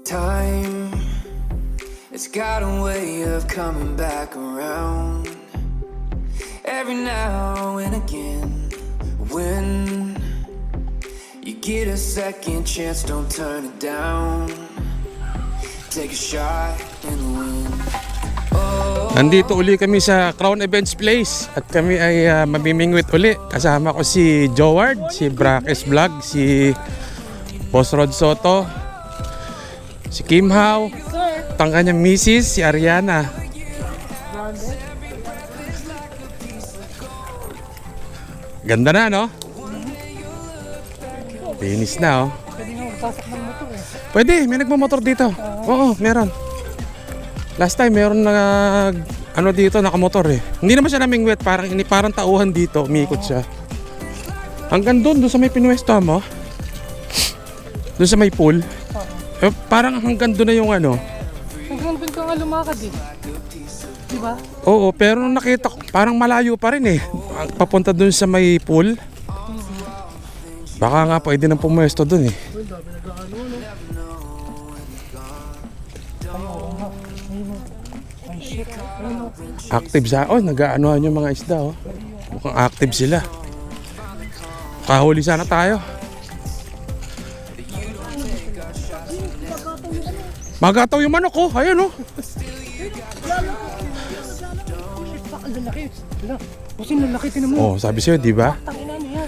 Time, it's got a way of coming back around. Every now and again, when you get a second chance, don't turn it down. Take a shot in the wind. Nandito uli kami sa Crown Events Place at kami ay mamimingwit uli. Kasama ko si Joward, si Brakes Vlog, si Boss Rod Soto, si Kim Hao, ang kanyang misis, si Ariana. Ganda na, no? Finish na, oh. Pwede, may nagmamotor dito. Oo, meron. Last time meron na dito nakamotor eh. Hindi naman siya namingwit, parang tauhan dito, umiikot siya. Hanggang doon sa may pinuwesto mo. Doon sa may pool. Parang hanggang doon na yung ano. Hanggang doon ka nga lumakad eh. Diba? Oo, pero nung nakita ko, parang malayo pa rin eh. Papunta doon sa may pool. Baka nga pwede nang pumuwesto doon eh. Active sa nag-aanohan yung mga isda oh. Mukhang active sila. Kahuli sana tayo. Magataw yung manok oh. Ayun oh. Ang lalaki. Kasi lalaki tinan mo. Oh, sabi sa'yo, di ba? Tangina niya.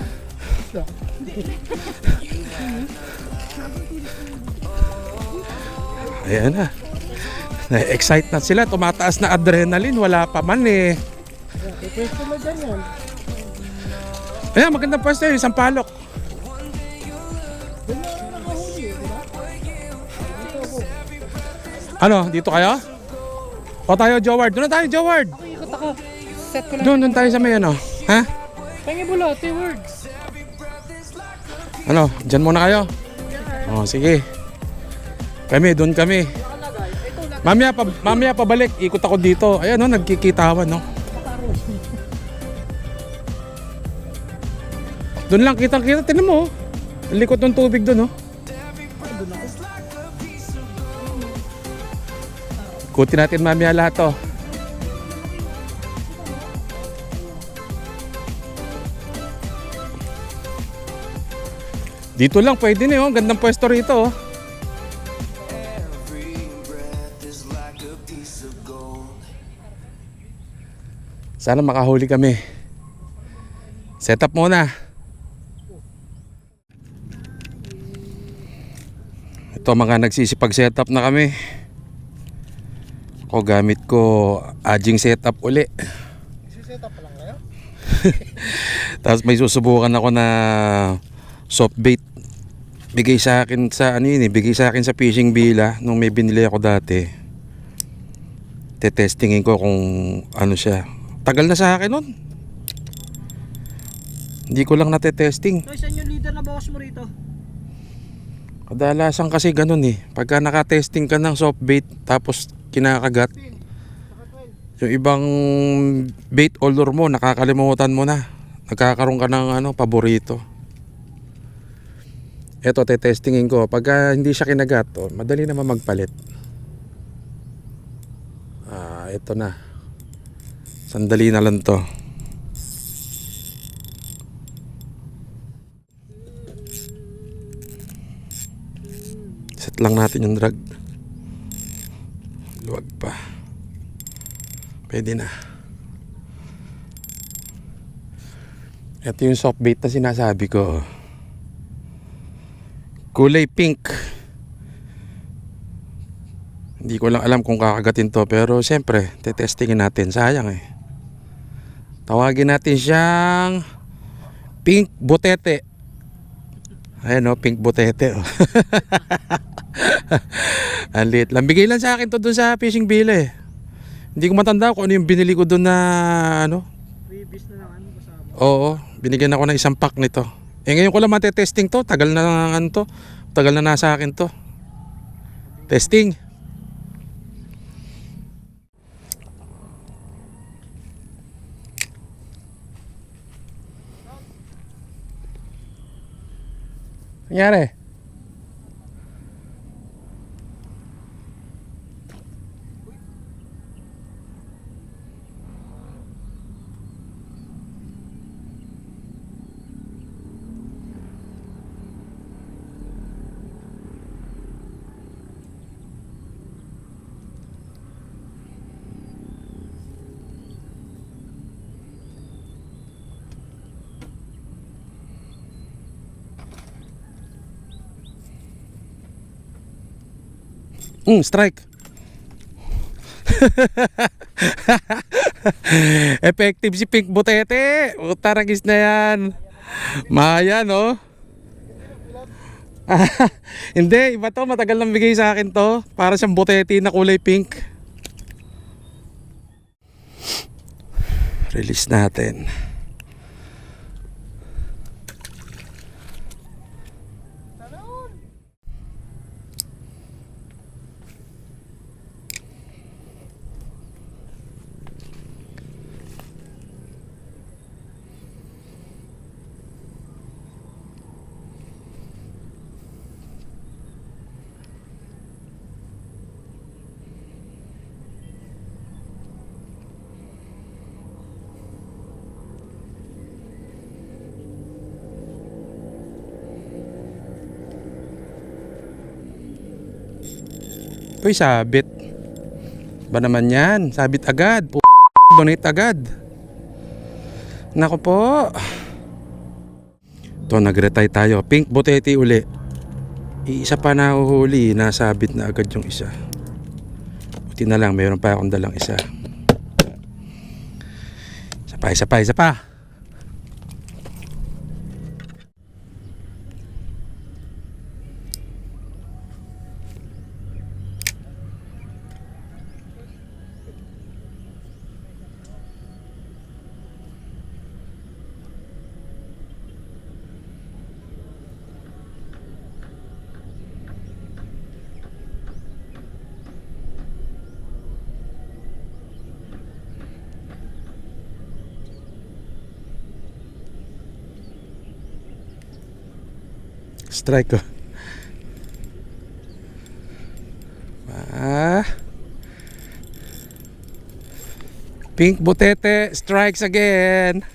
Ayan na. Na-excite na sila. Tumataas na adrenaline. Wala pa man eh. Pwesto mo dyan yan. Ayan, magandang pwesto yun. Isang palok. Ano? Dito kayo? O tayo, Joward. Doon na tayo, Joward. Ikot ako. Set ko lang. Doon tayo sa may ano. Ha? Pengi bulot, 2 words. Ano? Diyan muna kayo? O, sige. Doon kami. Mamaya pabalik. Ikot ako dito. Ayan no, nagkikitawan no. Doon lang kitang-kita. Tinan mo. Ang likot ng tubig doon no. Ikutin natin mamaya lahat to. Dito lang pwede na yun. Gandang pwesto rito oh. Sana makahuli kami. Set up muna. Ito mga nagsisipag setup na kami. Ako gamit ko adjing setup uli. Setup pa lang kayo? Tapos may susubukan ako na soft bait. Bigay sa akin sa bigay sa akin sa fishing bila nung may binili ako dati. Tetestingin ko kung ano siya. Tagal na sa akin nun. Hindi ko lang natetesting. So, saan yung leader na boss mo rito? Kadalasan kasi ganun eh. Pagka nakatesting ka ng soft bait tapos kinakagat, yung ibang bait o lure mo nakakalimutan mo na. Nagkakaroon ka ng paborito. Eto, tetestingin ko. Pagka hindi siya kinagat, madali naman magpalit. Ito na. Sandali na lang to. Set lang natin yung drag. Luwag pa. Pwede na. Ito yung soft bait na sinasabi ko. Kulay pink. Hindi ko lang alam kung kakagatin to, pero siyempre tetestingin natin. Sayang eh. Tawagin natin siyang pink butete. Ayan o, pink butete oh. Ang liit lang. Bigay lang sa akin to dun sa fishing bila eh. Hindi ko matanda kung ano yung binili ko dun na Freebies na lang kasama. Oo, binigyan ako ng isang pack nito. Ngayon ko lang matetesting to. Tagal na to. Tagal na nasa akin to. Testing. Nangyari? Strike. Effective si Pink Butete. Taragis na yan. Maya, no? Hindi, iba to. Matagal nang bigay sa akin to. Para siyang butete na kulay pink. Release natin. Uy, sabit. Ba naman yan? Sabit agad. Donate agad. Nako po. Ito, nag-retry tayo. Pink Butete uli. Iisa pa na uhuli. Nasabit na agad yung isa. Buti na lang. Mayroon pa akong dalang isa. Isa pa. Strike ko. Pink Butete strikes again.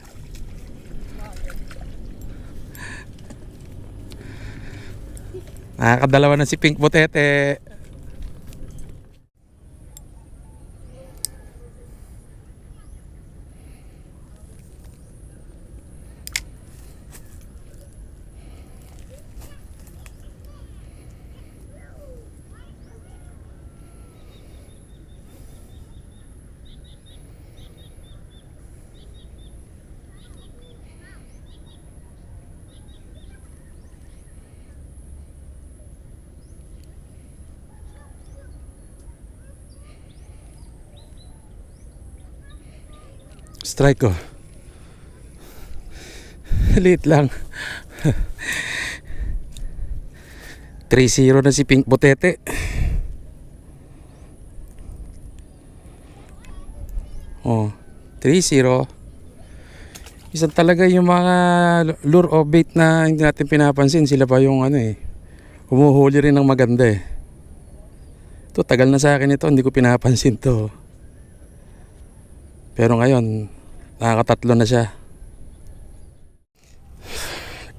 Nakakadalawa na si Pink Butete. Strike ko. Liit lang. 3-0 na si Pink Butete. Oh, 3-0. Isang talaga yung mga lure o bait na hindi natin pinapansin. Sila pa yung humuhuli rin ng maganda eh. Ito, tagal na sa akin ito. Hindi ko pinapansin to. Pero ngayon, nakakatatlo na siya.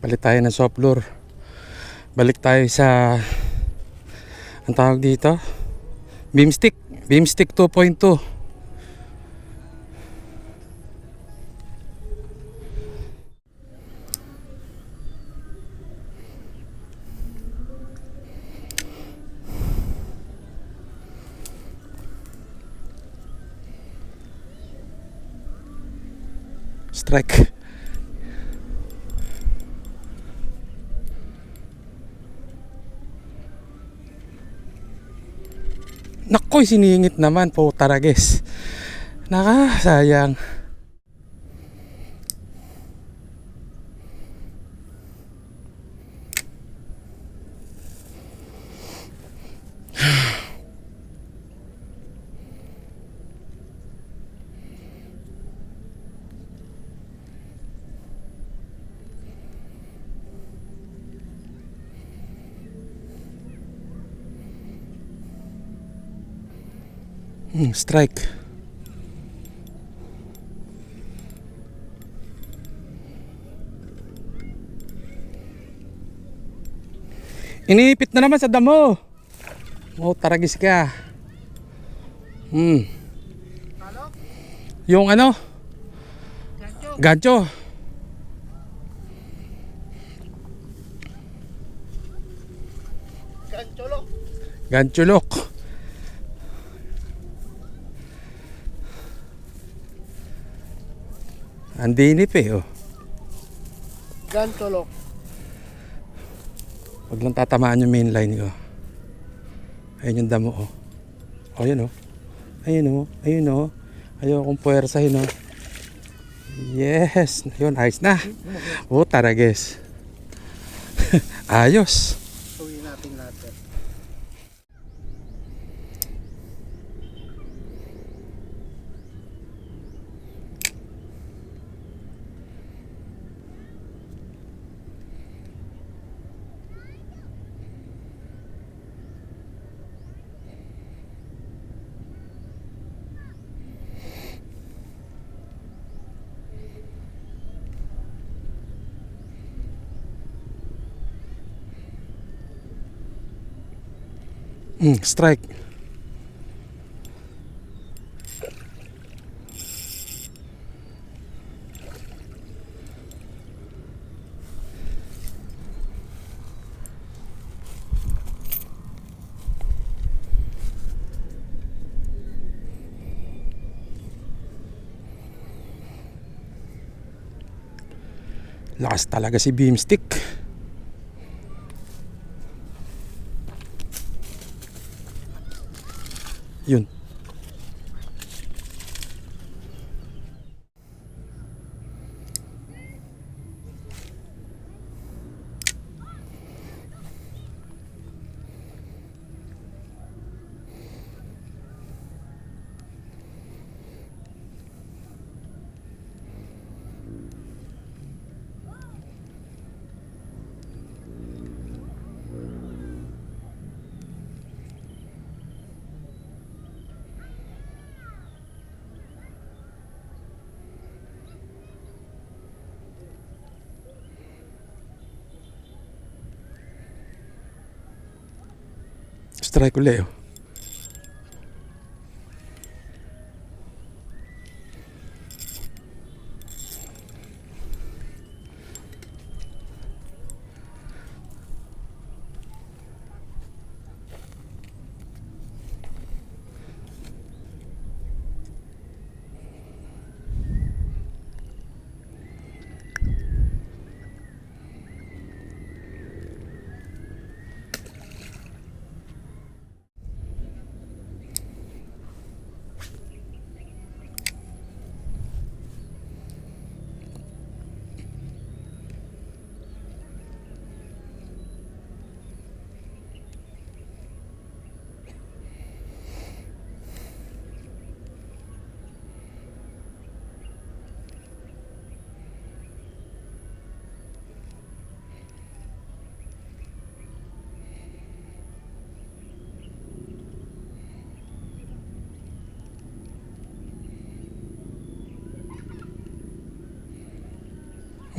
Palit tayo ng soft lure. Balik tayo sa ang tawag dito, Beamstick 2.2. Strike. Nakoy, siningit naman po, Tarages. Sayang. Strike. Iniipit na naman sa damo. Oh, Taragis ka. Yung gancho. Ganchulok. Ang dinip eh, oh. Ganto lock. Huwag lang tatamaan yung main line ko. Ayun yung damo, oh. Oh, yun, oh. Ayun, oh. Ayun, oh. Ayaw akong puwersahin, oh. Yes. Yun, ayos na. Oh, tarages. Ayos. Uwi natin lahat. Strike. Lakas talaga si Beamstick. Yun. Strike ulit, oh.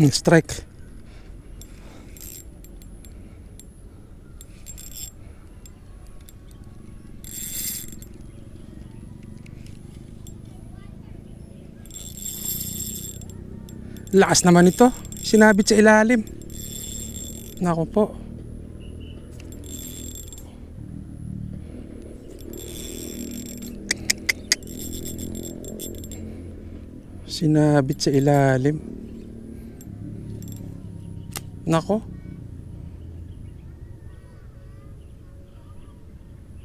Strike. Lakas naman ito. Sinabit sa ilalim. Nako po. Sinabit sa ilalim. Nako.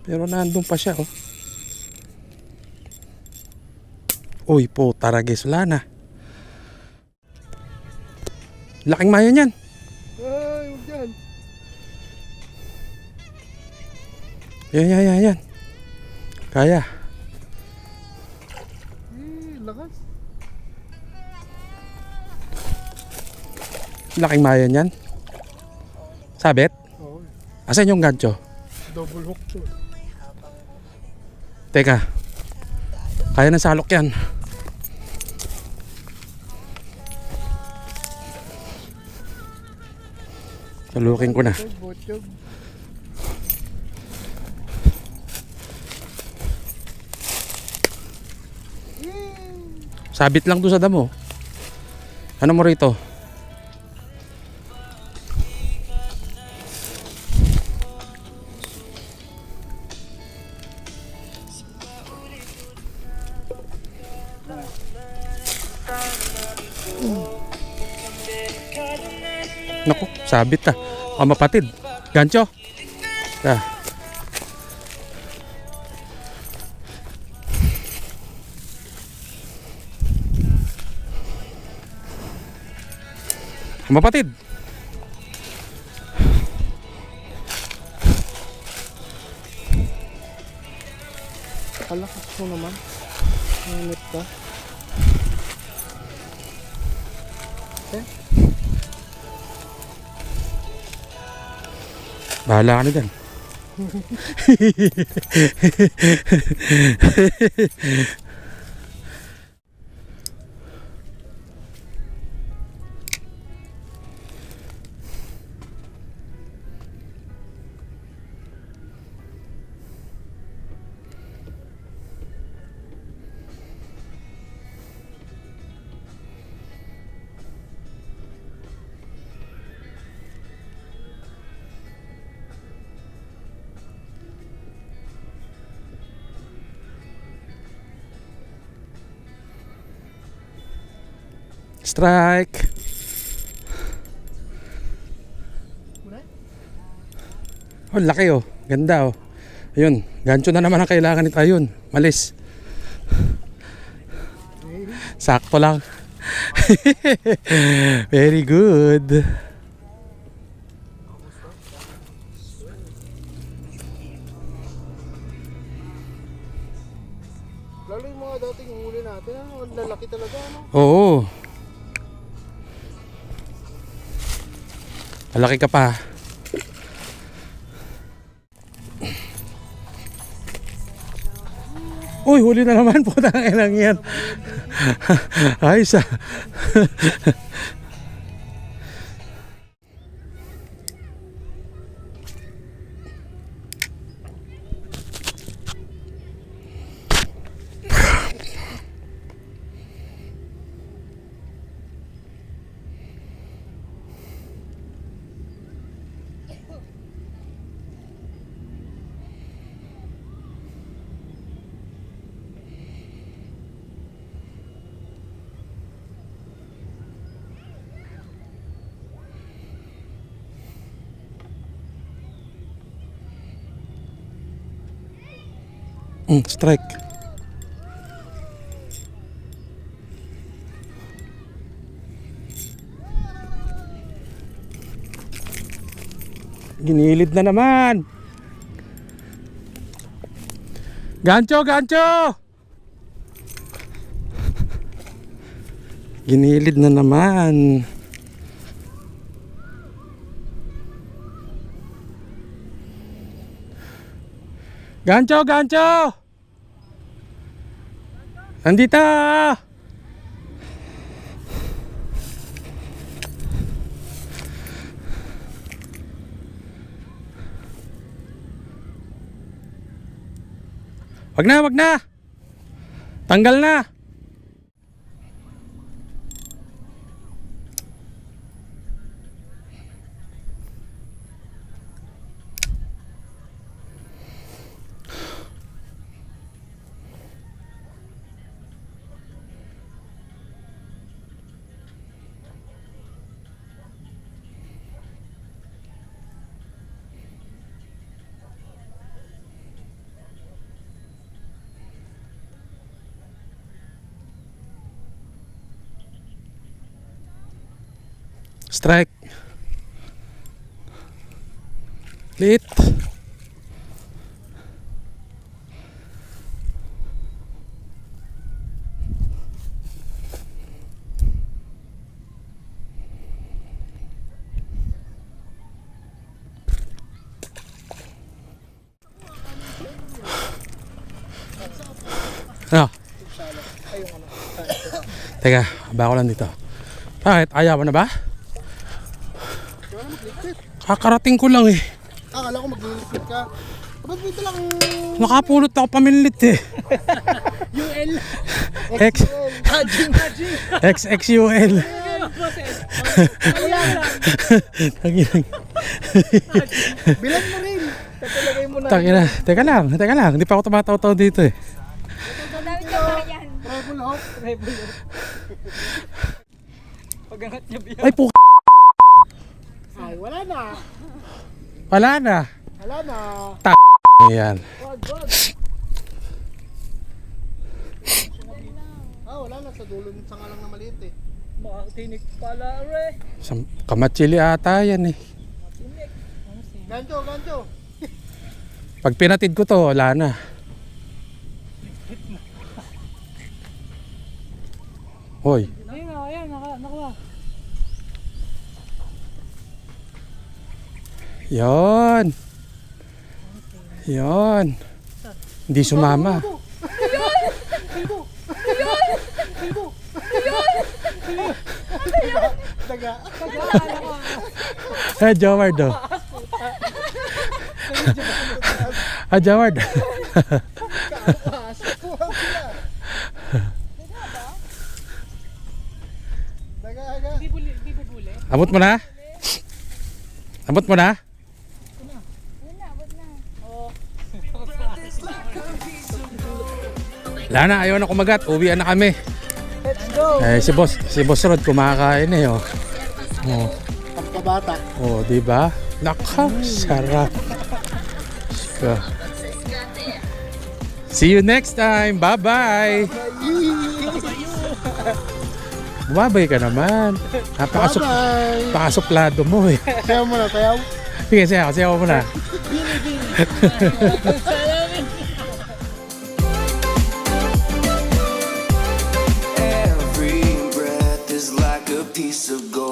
Pero nandun pa siya, oh. Uy po, taragis, wala na. Laking mayon yan. Ay, huwag yan. Yan. Kaya. Lakas. Laking mayon yan. Sabit? Oo. Asan yung gancho? Double hook to. Teka. Kaya ng salok yan. Salukin ko na. Botyog. Sabit lang doon sa damo. Ano mo rito? Naku, sabit ah. Mapatid. Gancho. Ah. Mapatid. Kalakas mo naman. Nanit ka. Bahala ka na dyan. Strike. Oh, laki oh. Ganda oh. Ayun, gancho na naman ang kailangan nito. Ayun, malis. Sakto lang. Very good. Lalo yung mga dating huli natin, ang lalaki talaga, ano? Oo. Malaki ka pa. Uy, huli na naman. Putang inang yan. Ayos ah. Strike. Ginilid na naman. Gancho, gancho. Ginilid na naman. Gancho, gancho. Andito. Wag na, wag na. Tanggal na. Strike. Lit. Ano? Teka, ba ako lang dito. Bakit? Ayaw mo na ba? Kakarating ko lang eh. Akala ko maglilipit ka. Ba't dito lang? Nakapulot ako pamilit eh. UL. X Hajing. XXUL. Bilang mo rin. Tatulagay mo na. Takina. Teka lang. Hindi pa ako tumataw-taw dito eh. Madami ka pa yan. Travel hop. Travel hop. Pagangat niya biya. Ay po. Wala na. Wala na. Wala na. Ayan. Wag. Wala na. Sa dulo ng sanga lang na maliit eh. Makatinik pala, re. Kamatsili ata yan eh. Gancho. Pag pinatid ko to, wala na. Hoy. Ayan, nakuha. Yon. Hindi sumama. Daga. Jaward oh. Jaward. Abot mo na? Abot mo na? Wala na, ayaw na kumagat. Uwian na kami. Let's go. Si Boss Rod kumakain eh oh. Oh. Pagkabata. Oh, di ba? Naka, sarap. Sika. See you next time. Bye-bye. Bumabay ka naman. Napakasuplado mo eh. Sayaw mo na, sayaw. Sige, sayaw mo na. Every breath is like a piece of gold.